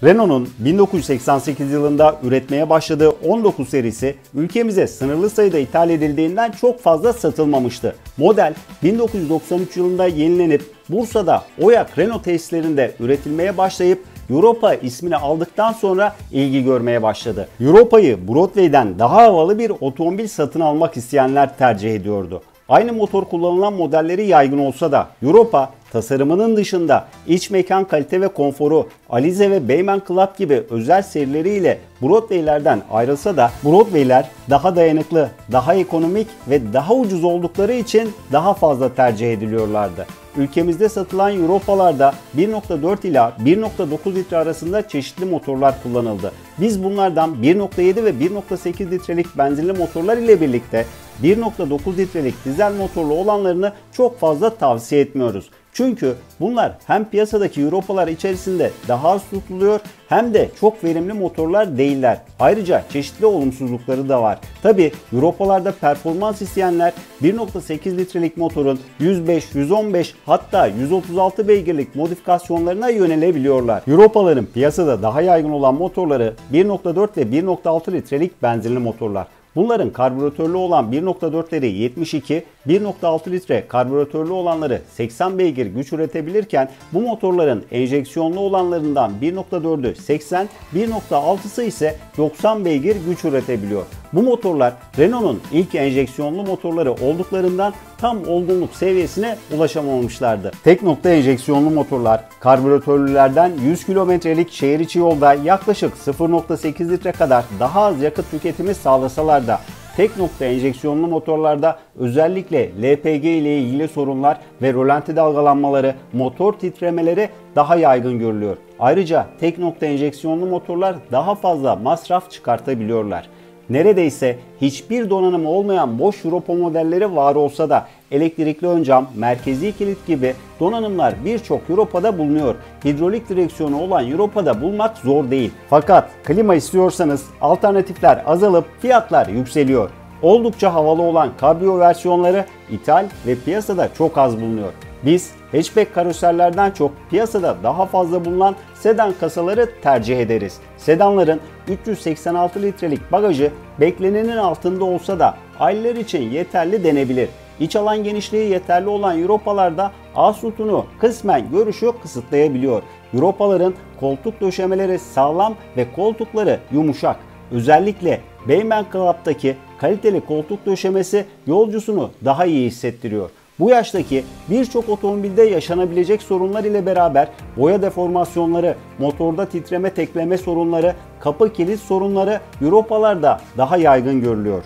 Renault'un 1988 yılında üretmeye başladığı 19 serisi ülkemize sınırlı sayıda ithal edildiğinden çok fazla satılmamıştı. Model 1993 yılında yenilenip Bursa'da Oyak Renault tesislerinde üretilmeye başlayıp Europa ismini aldıktan sonra ilgi görmeye başladı. Europa'yı Broadway'den daha havalı bir otomobil satın almak isteyenler tercih ediyordu. Aynı motor kullanılan modelleri yaygın olsa da Europa tasarımının dışında iç mekan kalite ve konforu, Alize ve Bayman Club gibi özel serileriyle Broadway'lerden ayrılsa da Broadway'ler daha dayanıklı, daha ekonomik ve daha ucuz oldukları için daha fazla tercih ediliyorlardı. Ülkemizde satılan Europa'larda 1.4 ila 1.9 litre arasında çeşitli motorlar kullanıldı. Biz bunlardan 1.7 ve 1.8 litrelik benzinli motorlar ile birlikte 1.9 litrelik dizel motorlu olanlarını çok fazla tavsiye etmiyoruz. Çünkü bunlar hem piyasadaki Europa'lar içerisinde daha az tutuluyor hem de çok verimli motorlar değiller. Ayrıca çeşitli olumsuzlukları da var. Tabi Europa'larda performans isteyenler 1.8 litrelik motorun 105, 115 hatta 136 beygirlik modifikasyonlarına yönelebiliyorlar. Europa'ların piyasada daha yaygın olan motorları 1.4 ve 1.6 litrelik benzinli motorlar. Bunların karbüratörlü olan 1.4'leri 72, 1.6 litre karbüratörlü olanları 80 beygir güç üretebilirken bu motorların enjeksiyonlu olanlarından 1.4'ü 80, 1.6'sı ise 90 beygir güç üretebiliyor. Bu motorlar Renault'un ilk enjeksiyonlu motorları olduklarından tam olgunluk seviyesine ulaşamamışlardı. Tek nokta enjeksiyonlu motorlar karbüratörlülerden 100 kilometrelik şehir içi yolda yaklaşık 0.8 litre kadar daha az yakıt tüketimi sağlasalar da tek nokta enjeksiyonlu motorlarda özellikle LPG ile ilgili sorunlar ve rölanti dalgalanmaları, motor titremeleri daha yaygın görülüyor. Ayrıca tek nokta enjeksiyonlu motorlar daha fazla masraf çıkartabiliyorlar. Neredeyse hiçbir donanımı olmayan boş Europa modelleri var olsa da elektrikli ön cam, merkezi kilit gibi donanımlar birçok Europa'da bulunuyor. Hidrolik direksiyonu olan Europa'da bulmak zor değil. Fakat klima istiyorsanız alternatifler azalıp fiyatlar yükseliyor. Oldukça havalı olan kabrio versiyonları ithal ve piyasada çok az bulunuyor. Biz hatchback karoserlerden çok piyasada daha fazla bulunan sedan kasaları tercih ederiz. Sedanların 386 litrelik bagajı beklenenin altında olsa da aileler için yeterli denebilir. İç alan genişliği yeterli olan Europa'larda A sütunu kısmen görüşü kısıtlayabiliyor. Europa'ların koltuk döşemeleri sağlam ve koltukları yumuşak. Özellikle Bayman Club'daki kaliteli koltuk döşemesi yolcusunu daha iyi hissettiriyor. Bu yaştaki birçok otomobilde yaşanabilecek sorunlar ile beraber boya deformasyonları, motorda titreme tekleme sorunları, kapı kilit sorunları Europa'larda daha yaygın görülüyor.